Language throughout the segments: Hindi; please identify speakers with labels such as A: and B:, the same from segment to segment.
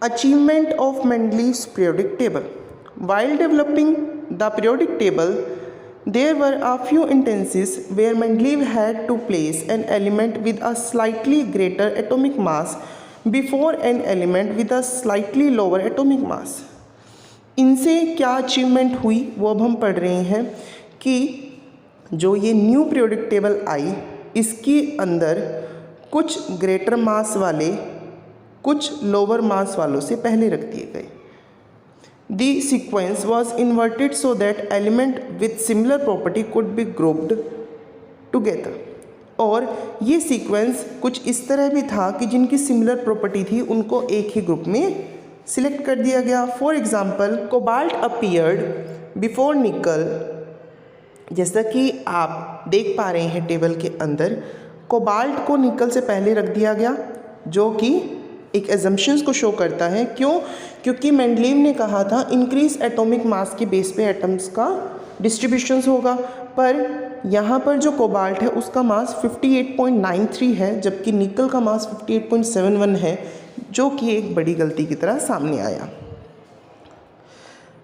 A: Achievement of Mendeleev's periodic table. While developing the periodic table, there were a few instances where Mendeleev had to place an element with a slightly greater atomic mass before an element with a slightly lower atomic mass. इनसे क्या अचीवमेंट हुई वो अब हम पढ़ रहे हैं कि जो ये न्यू पीरियोडिक टेबल आई इसके अंदर कुछ ग्रेटर मास वाले कुछ लोअर मास वालों से पहले रख दिए गए. The sequence was inverted so that element with similar property could be grouped together. और ये सीक्वेंस कुछ इस तरह भी था कि जिनकी सिमिलर प्रॉपर्टी थी उनको एक ही ग्रुप में सिलेक्ट कर दिया गया. For example cobalt appeared before निकल. जैसा कि आप देख पा रहे हैं टेबल के अंदर कोबाल्ट को निकल से पहले रख दिया गया जो कि एक एजम्पशंस को शो करता है. क्यों? क्योंकि मेंडलीव ने कहा था इंक्रीज एटॉमिक मास के बेस पे एटम्स का डिस्ट्रीब्यूशंस होगा, पर यहाँ पर जो कोबाल्ट है उसका मास 58.93 है जबकि निकल का मास 58.71 है, जो कि एक बड़ी गलती की तरह सामने आया.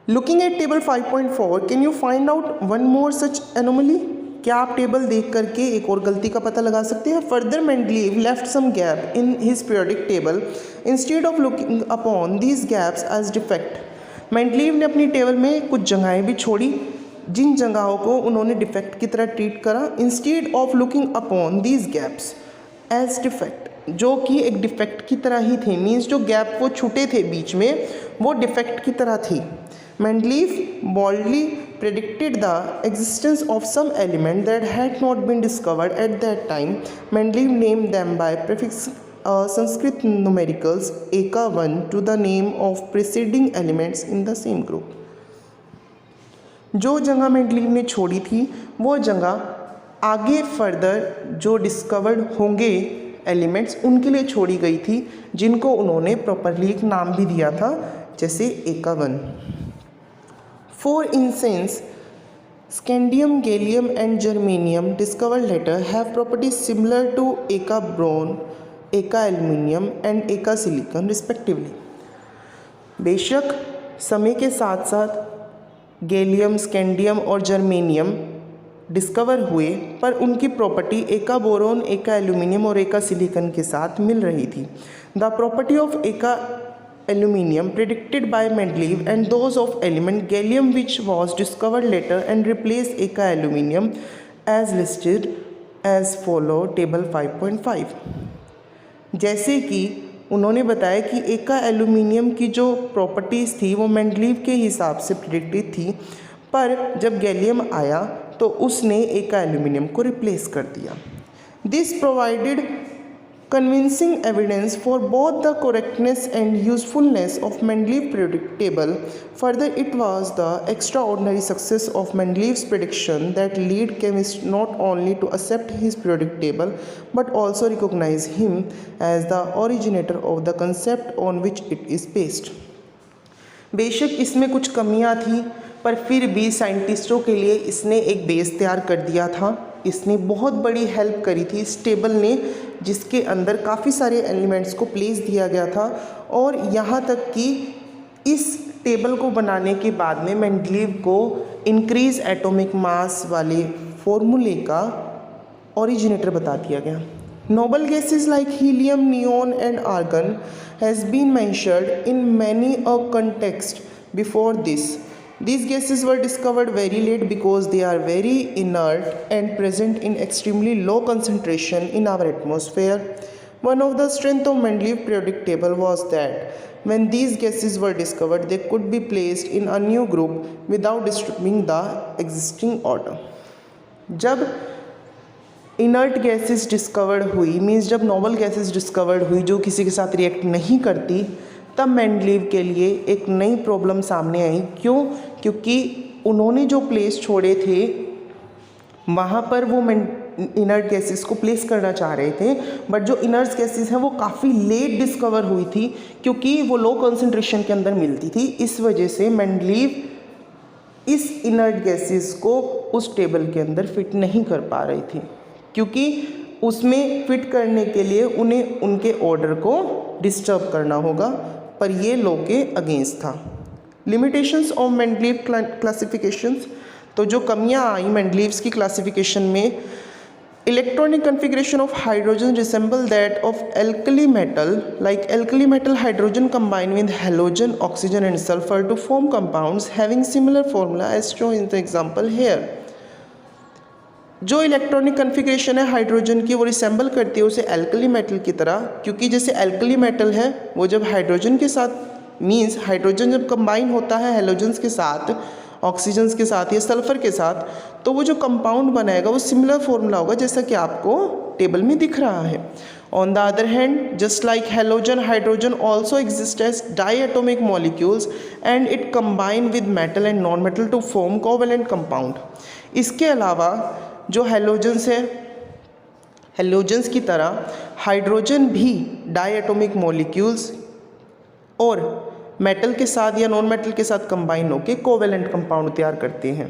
A: Looking at table 5.4 can you find out one more such anomaly. क्या आप टेबल देख करके एक और गलती का पता लगा सकते हैं. Further Mendeleev left some gap in his periodic table instead of looking upon these gaps as defect. Mendeleev ने अपनी टेबल में कुछ जगहें भी छोड़ी जिन जगहों को उन्होंने डिफेक्ट की तरह ट्रीट करा. Instead of looking upon these gaps as defect, जो कि एक डिफेक्ट की तरह ही थे. मीन्स जो गैप वो छूटे थे बीच में वो डिफेक्ट की तरह थी. Mendeleev boldly predicted the existence of some element that had not been discovered at that time. Mendeleev named them by prefixing Sanskrit numericals Eka1 to the name of preceding elements in the same group. जो जगह मेंडलीव ने छोड़ी थी वो जगह आगे फर्दर जो डिस्कवर्ड होंगे एलिमेंट्स उनके लिए छोड़ी गई थी जिनको उन्होंने प्रॉपरली एक नाम भी दिया था जैसे Eka1. For instance, scandium, gallium and germanium discovered later have properties similar to Eka boron, Eka aluminium and Eka silicon respectively. बेशक समय के साथ साथ गैलियम, स्कैंडियम और जर्मेनियम डिस्कवर हुए पर उनकी प्रॉपर्टी एका बोरोन, एका एल्यूमिनियम और एका सिलिकॉन के साथ मिल रही थी. द प्रॉपर्टी ऑफ एका aluminium predicted by Mendeleev and those of element gallium which was discovered later and replaced Eka aluminium as listed as follow table 5.5. जैसे कि उन्होंने बताया कि एका एल्यूमिनियम की जो प्रॉपर्टीज़ थी वो मेंडलीव के हिसाब से प्रिडिक्टेड थी, पर जब गैलियम आया तो उसने एका एल्यूमिनियम को रिप्लेस कर दिया. This provided convincing evidence for both the correctness and usefulness of Mendeleev periodic table. Further, it was the extraordinary success of Mendeleev's prediction that led chemists not only to accept his periodic table but also recognize him as the originator of the concept on which it is based. बेशक इसमें कुछ कमियां थी पर फिर भी साइंटिस्टों के लिए इसने एक बेस तैयार कर दिया था. इसने बहुत बड़ी हेल्प करी थी इस टेबल ने जिसके अंदर काफ़ी सारे एलिमेंट्स को प्लेस दिया गया था. और यहाँ तक कि इस टेबल को बनाने के बाद में मेंडलीव को इंक्रीज एटॉमिक मास वाले फॉर्मूले का ओरिजिनेटर बता दिया गया. Noble gases like helium, neon and argon has been mentioned in many a context before this. These gases were discovered very late because they are very inert and present in extremely low concentration in our atmosphere. One of the strengths of Mendeleev periodic table was that when these gases were discovered, they could be placed in a new group without disturbing the existing order. जब इनर्ट गैसेस डिस्कवर्ड हुई, मीन्स जब नोबल गैसेस डिस्कवर्ड हुई जो किसी के साथ रिएक्ट नहीं करती, तब मेंडलीव के लिए एक नई प्रॉब्लम सामने आई. क्यों? क्योंकि उन्होंने जो प्लेस छोड़े थे वहाँ पर वो इनर्ट गैसेस को प्लेस करना चाह रहे थे, बट जो इनर्ट गैसेस हैं वो काफ़ी लेट डिस्कवर हुई थी क्योंकि वो लो कंसंट्रेशन के अंदर मिलती थी. इस वजह से मेंडलीव इस इनर्ट गैसेस को उस टेबल के अंदर फिट नहीं कर पा रही थी क्योंकि उसमें फिट करने के लिए उन्हें उनके ऑर्डर को डिस्टर्ब करना होगा पर ये लॉ के अगेंस्ट था। लिमिटेशंस ऑफ मेंडलीव क्लासिफिकेशंस, तो जो कमियां आई मेंडलीव्स की क्लासिफिकेशन में, electronic configuration of hydrogen resemble that of alkali metal, like alkali metal hydrogen combine with halogen, oxygen and sulfur to form compounds having similar formula as shown in the example here। जो इलेक्ट्रॉनिक कन्फिग्रेशन है हाइड्रोजन की वो रिसेंबल करती है उसे एल्कली मेटल की तरह, क्योंकि जैसे एल्कली मेटल है वो जब हाइड्रोजन के साथ मीन्स हाइड्रोजन जब कंबाइन होता है हेलोजन्स के साथ, ऑक्सीजन्स के साथ या सल्फर के साथ, तो वो जो कंपाउंड बनाएगा वो सिमिलर फॉर्मूला होगा जैसा कि आपको टेबल में दिख रहा है। On the other hand, just like halogen, hydrogen also exist as diatomic molecules and it combine with metal and non metal to form covalent compound. इसके अलावा जो हेलोजन्स है, हेलोजन्स की तरह हाइड्रोजन भी डाईएटॉमिक मॉलिक्यूल्स और मेटल के साथ या नॉन मेटल के साथ कंबाइन होकर कोवेलेंट कंपाउंड तैयार करते हैं।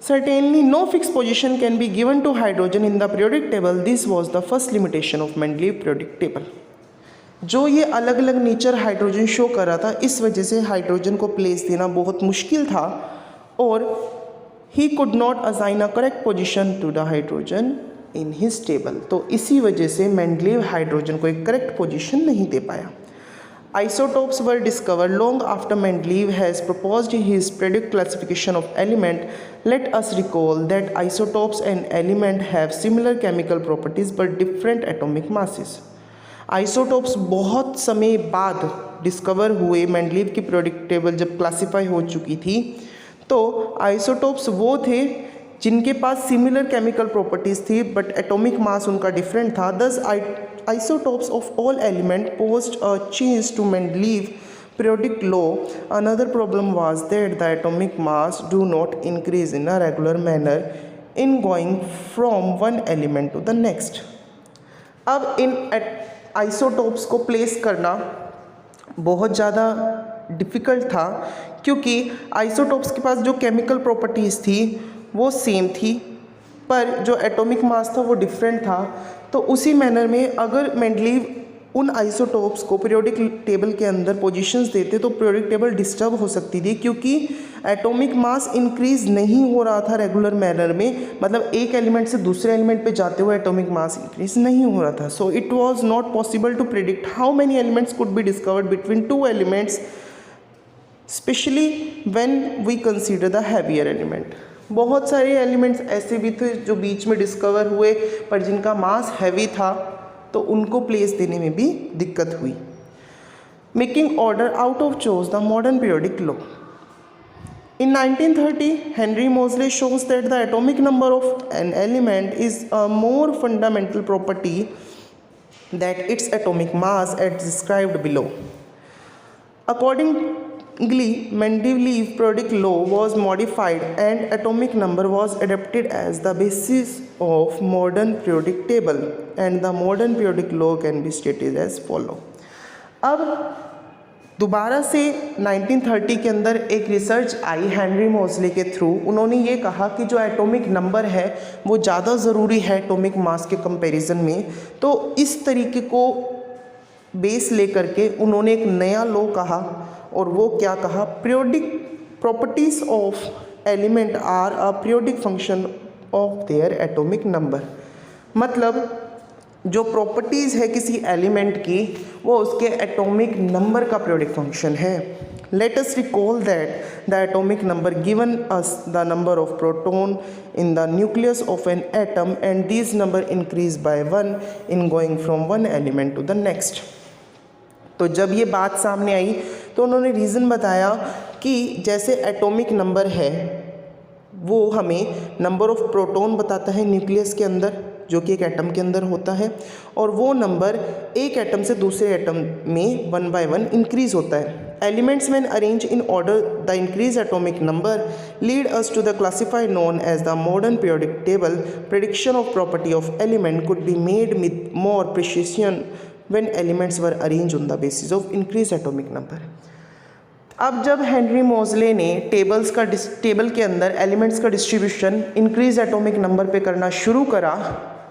A: Certainly no fixed position can be given to hydrogen in the periodic table. This was the first limitation of Mendeleev periodic table। जो ये अलग अलग नेचर हाइड्रोजन शो कर रहा था, इस वजह से हाइड्रोजन को प्लेस देना बहुत मुश्किल था और he could not assign a correct position to the hydrogen in his table। तो इसी वजह से मेंडलीव हाइड्रोजन को एक करेक्ट पोजिशन नहीं दे पाया। Isotopes were discovered long after Mendeleev has proposed his periodic classification of element। Let us recall that isotopes and element have similar chemical properties but different atomic masses। Isotopes बहुत समय बाद डिस्कवर हुए, मेंडलीव की periodic table जब क्लासीफाई हो चुकी थी, तो isotopes वो थे जिनके पास सिमिलर केमिकल प्रॉपर्टीज़ थी बट एटॉमिक मास उनका डिफरेंट था। दस isotopes of all element posed a change to Mendeleev periodic law। Another problem was that the atomic mass do not increase in a regular manner in going from one element to the next। अब इन isotopes को प्लेस करना बहुत ज़्यादा डिफ़िकल्ट था क्योंकि isotopes के पास जो केमिकल प्रॉपर्टीज़ थी वो सेम थी पर जो एटॉमिक मास था वो डिफरेंट था। तो उसी मैनर में अगर मेंडलीव उन आइसोटोप्स को पीरियोडिक टेबल के अंदर पोजीशंस देते तो पीरियोडिक टेबल डिस्टर्ब हो सकती थी, क्योंकि एटॉमिक मास इंक्रीज नहीं हो रहा था रेगुलर मैनर में, मतलब एक एलिमेंट से दूसरे एलिमेंट पे जाते हुए एटॉमिक मास इंक्रीज नहीं हो रहा था। So it was not possible to predict how many elements could be discovered between two elements, specially when we consider the heavier element. बहुत सारे एलिमेंट्स ऐसे भी थे जो बीच में डिस्कवर हुए पर जिनका मास हैवी था, तो उनको प्लेस देने में भी दिक्कत हुई। Making order out of chose the modern periodic law. In 1930, Henry Moseley shows that the atomic number of an element is a more fundamental property than its atomic mass as described below। Accordingly, Mendeleev periodic law was modified and atomic number was adopted as the basis of modern periodic table, and the modern periodic law can be stated as follow। अब दोबारा से 1930 के अंदर एक रिसर्च आई हेनरी मोज़ले के थ्रू। उन्होंने ये कहा कि जो एटॉमिक नंबर है वो ज़्यादा ज़रूरी है एटॉमिक मास के कंपैरिजन में, तो इस तरीके को बेस लेकर के उन्होंने एक नया लॉ कहा, और वो क्या कहा, periodic properties of element are a periodic function of their atomic number. मतलब जो प्रॉपर्टीज़ है किसी एलिमेंट की वो उसके एटॉमिक नंबर का पीरियोडिक फंक्शन है। Let us recall that the atomic number given us the number of proton in the nucleus of an atom and this number increase by 1 in going from one element to the next. तो जब ये बात सामने आई तो उन्होंने रीज़न बताया कि जैसे एटॉमिक नंबर है वो हमें नंबर ऑफ प्रोटॉन बताता है न्यूक्लियस के अंदर, जो कि एक एटम के अंदर होता है, और वो नंबर एक एटम से दूसरे एटम में 1 by 1 इंक्रीज होता है। Elements when arrange in order the increase atomic number lead us to the classify known as the modern periodic table. Prediction of property of element could be made with more precision when elements were arrange on the basis of increase atomic number. अब जब हेनरी मोज़ले ने टेबल के अंदर एलिमेंट्स का डिस्ट्रीब्यूशन इंक्रीज एटॉमिक नंबर पे करना शुरू करा,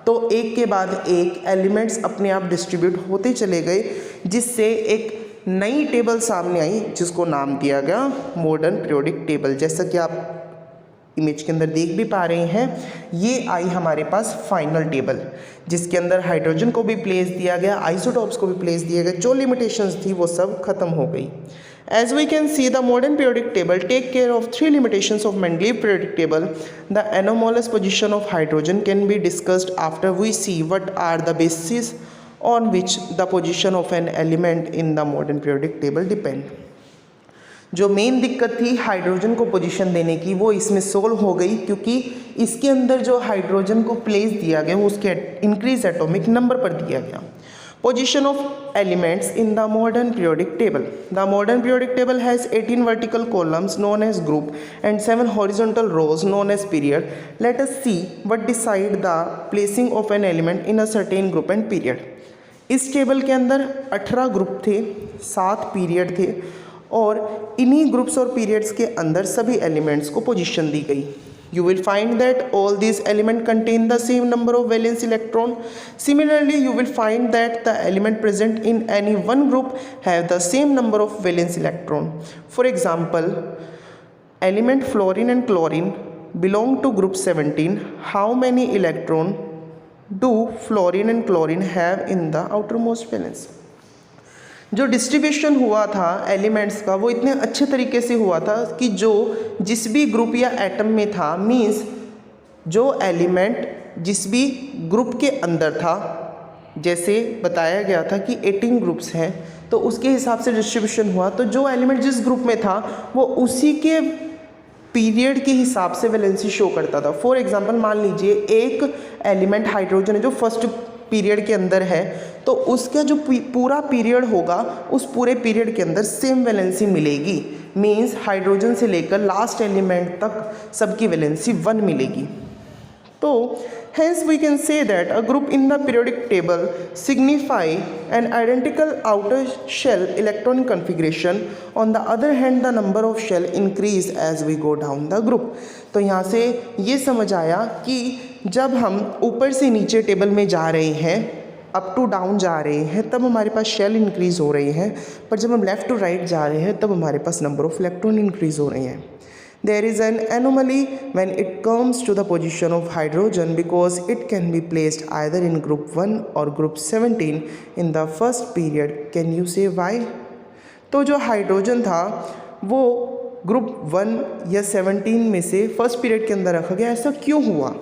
A: तो एक के बाद एक एलिमेंट्स अपने आप डिस्ट्रीब्यूट होते चले गए, जिससे एक नई टेबल सामने आई जिसको नाम दिया गया मॉडर्न पीरियोडिक टेबल। जैसा कि आप इमेज के अंदर देख भी पा रहे हैं, ये आई हमारे पास फाइनल टेबल जिसके अंदर हाइड्रोजन को भी प्लेस दिया गया, आइसोटॉप्स को भी प्लेस दिया गया, जो लिमिटेशंस थी वो सब खत्म हो गई। As we can see, the modern periodic table take care of three limitations of Mendeleev periodic table. The anomalous position of hydrogen can be discussed after we see what are the bases on which the position of an element in the modern periodic table depend. जो मेन दिक्कत थी हाइड्रोजन को पोजीशन देने की वो इसमें सोल्व हो गई, क्योंकि इसके अंदर जो हाइड्रोजन को प्लेस दिया गया वो उसके इंक्रीज एटॉमिक नंबर पर दिया गया। Position of elements in the modern periodic table. The modern periodic table has 18 vertical columns known as group and 7 horizontal rows known as period. Let us see what decide the placing of an element in a certain group and period. इस टेबल के अंदर 18 ग्रुप थे, 7 पीरियड थे और इन्हीं ग्रुप्स और पीरियड्स के अंदर सभी एलिमेंट्स को पोजीशन दी गई। You will find that all these elements contain the same number of valence electron. Similarly, you will find that the element present in any one group have the same number of valence electron. For example, element fluorine and chlorine belong to group 17. How many electron do fluorine and chlorine have in the outermost valence? जो डिस्ट्रीब्यूशन हुआ था एलिमेंट्स का वो इतने अच्छे तरीके से हुआ था कि जो जिस भी ग्रुप या एटम में था, मीन्स जो एलिमेंट जिस भी ग्रुप के अंदर था, जैसे बताया गया था कि 18 ग्रुप्स हैं तो उसके हिसाब से डिस्ट्रीब्यूशन हुआ, तो जो एलिमेंट जिस ग्रुप में था वो उसी के पीरियड के हिसाब से वैलेंसी शो करता था। फॉर एग्जांपल मान लीजिए एक एलिमेंट हाइड्रोजन है जो फर्स्ट पीरियड के अंदर है, तो उसका जो पूरा पीरियड होगा उस पूरे पीरियड के अंदर सेम वैलेंसी मिलेगी। मींस हाइड्रोजन से लेकर लास्ट एलिमेंट तक सबकी वैलेंसी 1 मिलेगी। तो hence we can say that a group in the periodic table signify an identical outer shell electron configuration. On the other hand, the number of shell increase as we go down the group. तो यहाँ से ये समझ आया कि जब हम ऊपर से नीचे टेबल में जा रहे हैं, अप टू डाउन जा रहे हैं, तब हमारे पास शेल इंक्रीज़ हो रहे हैं, पर जब हम लेफ़्ट टू राइट जा रहे हैं तब हमारे पास नंबर ऑफ इलेक्ट्रॉन इंक्रीज़ हो रहे हैं। There is an anomaly when it comes to the position of hydrogen because it can be placed either in group 1 or group 17 in the first period. Can you say why? तो जो हाइड्रोजन था वो ग्रुप 1 या 17 में से फर्स्ट पीरियड के अंदर रखा गया, ऐसा क्यों हुआ?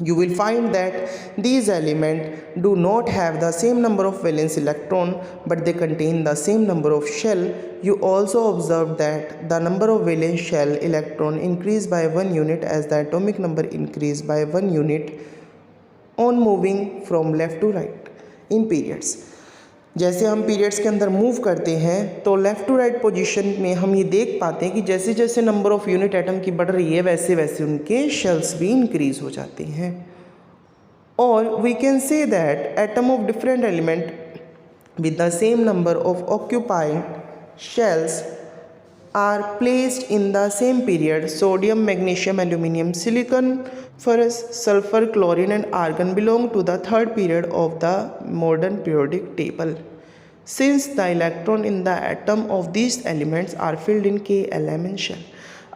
A: You will find that these elements do not have the same number of valence electron, but they contain the same number of shell. You also observe that the number of valence shell electron increase by 1 unit as the atomic number increase by 1 unit on moving from left to right in periods. जैसे हम पीरियड्स के अंदर मूव करते हैं तो लेफ़्ट टू राइट पोजीशन में हम ये देख पाते हैं कि जैसे जैसे नंबर ऑफ़ यूनिट एटम की बढ़ रही है वैसे वैसे उनके शेल्स भी इंक्रीज़ हो जाते हैं। और we can say that atom of different element with the same number of occupied shells are placed in the same period. Sodium, magnesium, aluminum, silicon, ferrous, sulfur, chlorine and argon belong to the third period of the modern periodic table. Since the electron in the atom of these elements are filled in K, L, M and shell.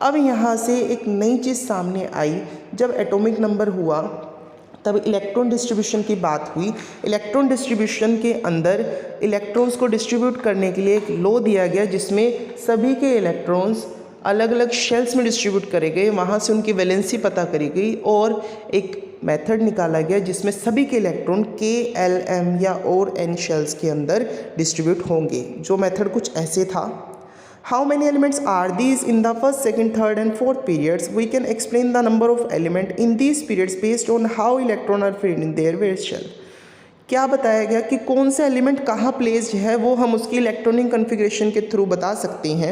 A: अब यहाँ से एक नई चीज़ सामने आई, जब एटॉमिक नंबर हुआ तब इलेक्ट्रॉन डिस्ट्रीब्यूशन की बात हुई। इलेक्ट्रॉन डिस्ट्रीब्यूशन के अंदर इलेक्ट्रॉन्स को डिस्ट्रीब्यूट करने के लिए एक लॉ दिया गया जिसमें सभी के इलेक्ट्रॉन्स अलग अलग शेल्स में डिस्ट्रीब्यूट करे गए, वहाँ से उनकी वैलेंसी पता करी गई और एक मेथड निकाला गया जिसमें सभी के इलेक्ट्रॉन के, एल, एम या और एन शेल्स के अंदर डिस्ट्रीब्यूट होंगे। जो मेथड कुछ ऐसे था। How many elements are these in the first, second, third and fourth periods? We can explain the number of elements in these periods based on how electrons are filled in their valence shell. क्या बताया गया कि कौन सा एलिमेंट कहाँ प्लेस्ड है वो हम उसकी इलेक्ट्रॉनिक कन्फिग्रेशन के थ्रू बता सकते हैं।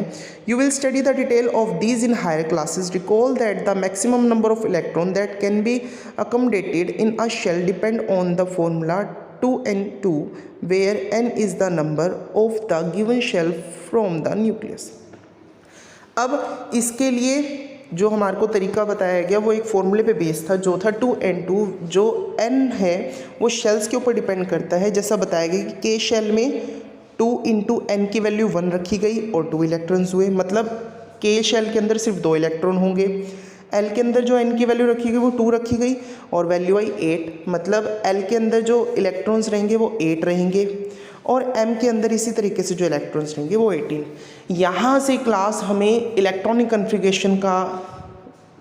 A: You will study the detail of these in higher classes. Recall that the maximum number of electrons that can be accommodated in a shell depend on the formula 2n2 where n is the number of the given shell from the nucleus. अब इसके लिए जो हमारे को तरीका बताया गया वो एक फॉर्मूले पे बेस था जो था 2n2, जो n है वो शेल्स के ऊपर डिपेंड करता है। जैसा बताया गया कि के शेल में 2 इंटू एन की वैल्यू 1 रखी गई और 2 इलेक्ट्रॉन्स हुए, मतलब के शेल के अंदर सिर्फ 2 इलेक्ट्रॉन होंगे। एल के अंदर जो एन की वैल्यू रखी गई वो 2 रखी गई और वैल्यू आई 8, मतलब एल के अंदर जो इलेक्ट्रॉन्स रहेंगे वो 8 रहेंगे और एम के अंदर इसी तरीके से जो इलेक्ट्रॉन्स रहेंगे वो 18। यहाँ से क्लास हमें इलेक्ट्रॉनिक कन्फिगरेशन का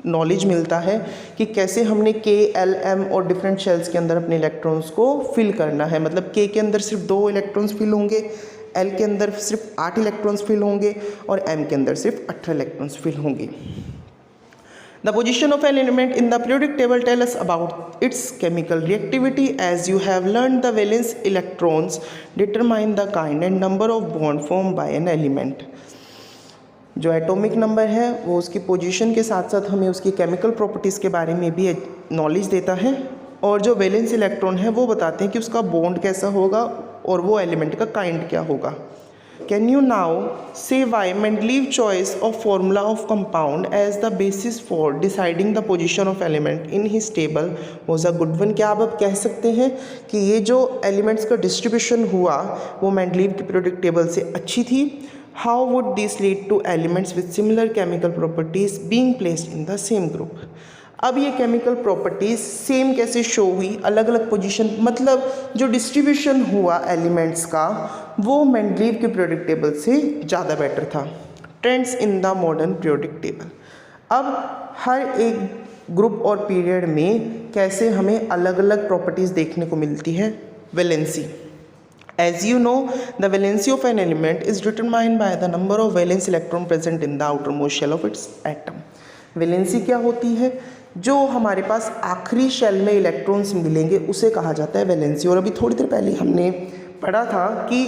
A: नॉलेज मिलता है कि कैसे हमने के, एल, एम और डिफरेंट शेल्स के अंदर अपने इलेक्ट्रॉन्स को फिल करना है। मतलब के अंदर सिर्फ 2 इलेक्ट्रॉन्स फिल होंगे, एल के अंदर सिर्फ 8 इलेक्ट्रॉन्स फिल होंगे और एम के अंदर सिर्फ 18 इलेक्ट्रॉन्स फिल होंगे। The position of an element in the periodic table tell us about its chemical reactivity. As you have learned, the valence electrons determine the kind and number of bond formed by an element. जो एटॉमिक नंबर है वो उसकी पोजीशन के साथ साथ हमें उसकी केमिकल प्रॉपर्टीज़ के बारे में भी नॉलेज देता है और जो वैलेंस इलेक्ट्रॉन है वो बताते हैं कि उसका बॉन्ड कैसा होगा और वो एलिमेंट का काइंड क्या होगा। Can you now say why Mendeleev choice of formula of compound as the basis for deciding the position of element in his table was a good one? क्या आप अब कह सकते हैं कि ये जो एलिमेंट्स का डिस्ट्रीब्यूशन हुआ वो मेंडलीव की पीरियोडिक टेबल से अच्छी थी? How would this lead to elements with similar chemical properties being placed in the same group? अब ये केमिकल प्रॉपर्टीज़ सेम कैसे शो हुई, अलग अलग पोजीशन, मतलब जो डिस्ट्रीब्यूशन हुआ एलिमेंट्स का वो मेंडलीव के पीरियोडिक टेबल से ज़्यादा बेटर था। Trends in the modern periodic table. अब हर एक ग्रुप और पीरियड में कैसे हमें अलग अलग प्रॉपर्टीज़ देखने को मिलती है। Valency, as you know, the valency of an element is determined by the number of valence electron present in the outermost shell of its atom. Valency क्या होती है? जो हमारे पास आखिरी शेल में इलेक्ट्रॉन्स मिलेंगे उसे कहा जाता है वैलेंसी। और अभी थोड़ी देर पहले हमने पढ़ा था कि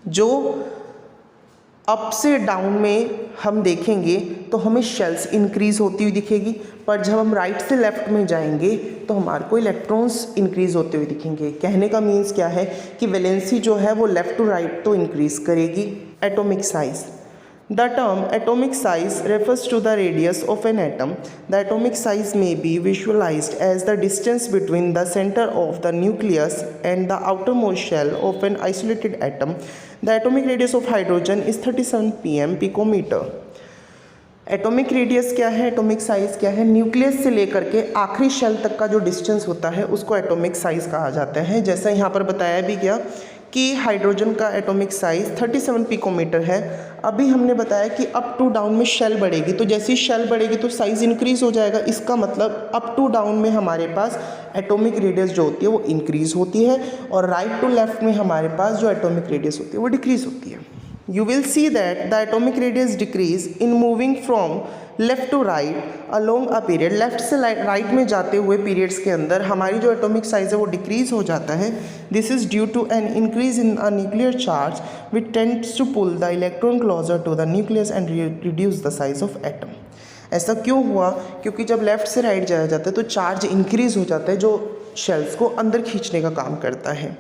A: जो अप से डाउन में हम देखेंगे तो हमें शेल्स इंक्रीज होती हुई दिखेगी, पर जब हम राइट से लेफ्ट में जाएंगे तो हमारे को इलेक्ट्रॉन्स इंक्रीज होते हुए दिखेंगे। कहने का मीन्स क्या है कि वैलेंसी जो है वो लेफ्ट टू राइट तो इंक्रीज करेगी। Atomic size, the term atomic size refers to the radius of an atom. The atomic size may be visualized as the distance between the center of the nucleus and the outermost shell of an isolated atom. The atomic radius of hydrogen is 37 pm picometer. Atomic radius क्या है, एटॉमिक साइज क्या है? न्यूक्लियस से लेकर के आखिरी शेल तक का जो डिस्टेंस होता है उसको एटॉमिक साइज कहा जाता है। जैसा यहाँ पर बताया भी गया कि हाइड्रोजन का एटॉमिक साइज 37 पिकोमीटर है। अभी हमने बताया कि अप टू डाउन में शेल बढ़ेगी, तो जैसी शेल बढ़ेगी तो साइज इंक्रीज हो जाएगा। इसका मतलब अप टू डाउन में हमारे पास एटॉमिक रेडियस जो होती है वो इंक्रीज होती है और राइट टू लेफ्ट में हमारे पास जो एटॉमिक रेडियस होती है वो डिक्रीज होती है। You will see that the atomic radius decrease in moving from left to right along a period. Left से राइट में जाते हुए पीरियड्स के अंदर हमारी जो एटॉमिक साइज है वो डिक्रीज हो जाता है। This is due to an increase in a nuclear charge which tends to pull the electron closer to the nucleus and reduce the size of atom. ऐसा क्यों हुआ? क्योंकि जब लेफ्ट से राइट जाया जाता है तो चार्ज इंक्रीज हो जाता है जो शेल्स को अंदर खींचने का काम करता है।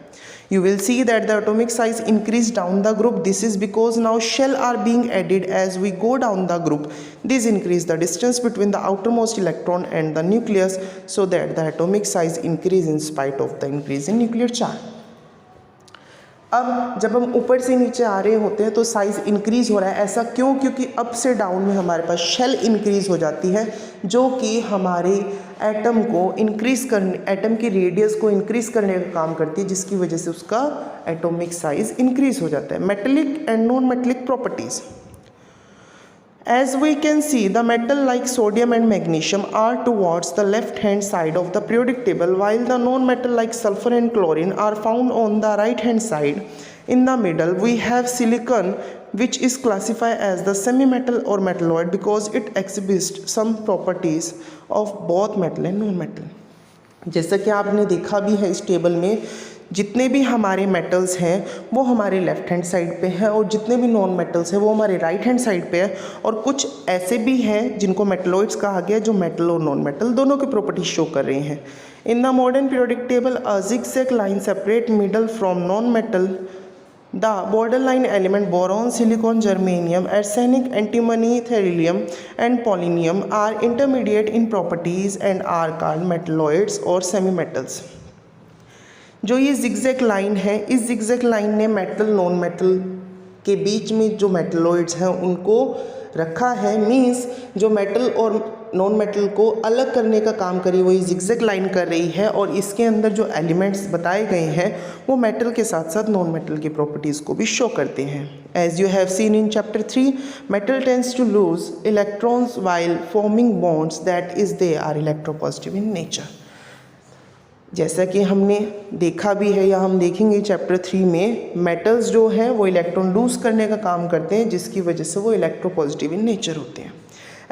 A: You will see that the atomic size increase down the group. This is because now shell are being added as we go down the group. This increase the distance between the outermost electron and the nucleus so that the atomic size increase in spite of the increase in nuclear charge. अब जब हम ऊपर से नीचे आ रहे होते हैं तो साइज़ इंक्रीज़ हो रहा है। ऐसा क्यों? क्योंकि अप से डाउन में हमारे पास शेल इंक्रीज़ हो जाती है जो कि हमारे एटम को इंक्रीज़ करने, एटम की रेडियस को इंक्रीज़ करने का काम करती है, जिसकी वजह से उसका एटॉमिक साइज़ इंक्रीज़ हो जाता है। Metallic and non metallic properties, as we can see, the metal like sodium and magnesium are towards the left hand side of the periodic table, while the non-metal like sulfur and chlorine are found on the right hand side. In the middle we have silicon, which is classified as the semi-metal or metalloid because it exhibits some properties of both metal and non-metal. जैसा कि आपने देखा भी है इस टेबल में, जितने भी हमारे मेटल्स हैं वो हमारे लेफ़्ट हैंड साइड पे है और जितने भी नॉन मेटल्स हैं वो हमारे राइट हैंड साइड पे है। और कुछ ऐसे भी हैं जिनको मेटलॉइड्स कहा गया जो मेटल और नॉन मेटल दोनों की प्रॉपर्टीज शो कर रहे हैं। In the modern periodic table a zigzag line separate middle from non metal. The borderline element boron, silicon, germanium, arsenic, antimony, thallium and polonium are intermediate in properties and are called metalloids or semi-metals. जो ये जिगजैग लाइन है, इस जिगजैग लाइन ने मेटल नॉन मेटल के बीच में जो मेटलॉइड्स हैं उनको रखा है। मींस जो मेटल और नॉन मेटल को अलग करने का काम करी वही जिगजैग लाइन कर रही है, और इसके अंदर जो एलिमेंट्स बताए गए हैं वो मेटल के साथ साथ नॉन मेटल की प्रॉपर्टीज़ को भी शो करते हैं। As you have seen in chapter 3, metal tends to lose electrons while forming bonds that is they are electropositive in nature. जैसा कि हमने देखा भी है या हम देखेंगे चैप्टर 3 में, मेटल्स जो हैं वो इलेक्ट्रॉन लूज करने का काम करते हैं, जिसकी वजह से वो इलेक्ट्रोपॉजिटिव इन नेचर होते हैं।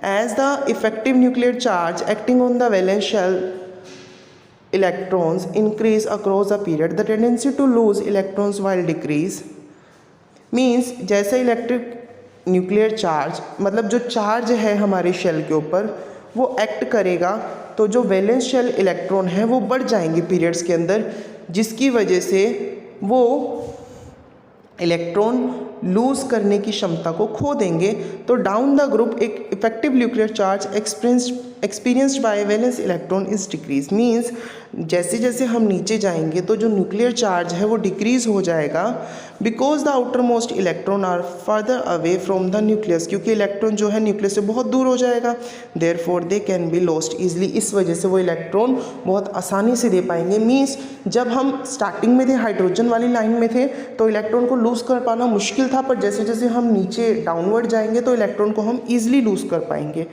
A: As the effective nuclear charge acting on the valence shell electrons increase across the period, the tendency to lose electrons while decrease. Means जैसे इलेक्ट्रिक न्यूक्लियर चार्ज मतलब जो चार्ज है हमारे शेल के ऊपर वो एक्ट करेगा तो जो वैलेंस शेल इलेक्ट्रॉन है वो बढ़ जाएंगे पीरियड्स के अंदर, जिसकी वजह से वो इलेक्ट्रॉन लूज करने की क्षमता को खो देंगे। तो डाउन द ग्रुप एक effective nuclear charge experienced bye valence electron is decrease. Means जैसे जैसे हम नीचे जाएंगे तो जो न्यूक्लियर चार्ज है वो डिक्रीज हो जाएगा, because the outermost electron are further away from the nucleus, क्योंकि इलेक्ट्रॉन जो है न्यूक्लियस से बहुत दूर हो जाएगा। Therefore they can be lost easily, इस वजह से वो इलेक्ट्रॉन बहुत आसानी से दे पाएंगे। मीन्स जब हम स्टार्टिंग में थे हाइड्रोजन वाली लाइन में थे तो इलेक्ट्रॉन को लूज़ कर पाना मुश्किल था, पर जैसे जैसे हम नीचे डाउनवर्ड जाएंगे तो इलेक्ट्रॉन को हम ईजिली लूज़ कर पाएंगे।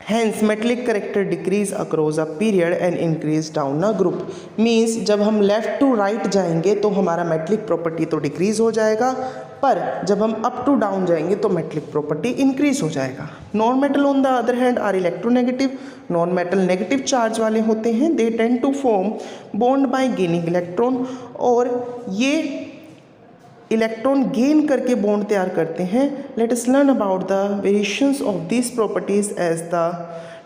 A: Hence metallic character decrease across a period and increase down a group। Means जब हम लेफ़्ट टू राइट जाएंगे तो हमारा मेटलिक प्रॉपर्टी तो डिक्रीज़ हो जाएगा, पर जब हम अप टू डाउन जाएंगे तो मेटलिक प्रॉपर्टी इंक्रीज हो जाएगा। Non metal on the other hand are electronegative. Non metal negative charge वाले होते हैं। They tend to form bond by gaining electron, और ये इलेक्ट्रॉन गेन करके बॉन्ड तैयार करते हैं। Let us learn about the variations of this properties as the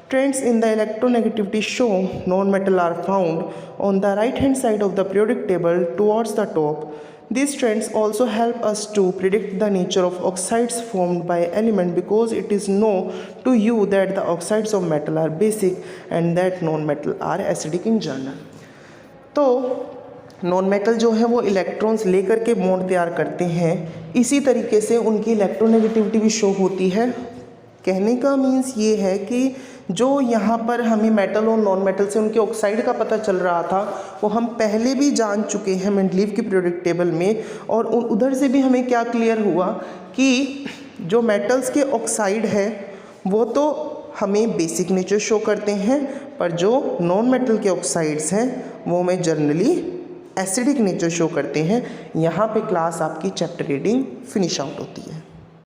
A: trends in the electronegativity show. Non metal are found on the right hand side of the periodic table towards the top. These trends also help us to predict the nature of oxides formed by element, because it is known to you that the oxides of metal are basic and that non-metal are acidic in general. तो नॉन मेटल जो है वो इलेक्ट्रॉन्स लेकर के बॉन्ड तैयार करते हैं, इसी तरीके से उनकी इलेक्ट्रोनेगेटिविटी भी शो होती है। कहने का मीन्स ये है कि जो यहाँ पर हमें मेटल और नॉन मेटल से उनके ऑक्साइड का पता चल रहा था वो हम पहले भी जान चुके हैं मेंडलीव की पीरियोडिक टेबल में, और उधर से भी हमें क्या क्लियर हुआ कि जो मेटल्स के ऑक्साइड है वो तो हमें बेसिक नेचर शो करते हैं, पर जो नॉन मेटल के ऑक्साइड्स हैं वो हमें जनरली एसिडिक नेचर शो करते हैं। यहाँ पे क्लास आपकी चैप्टर रीडिंग फिनिश आउट होती है।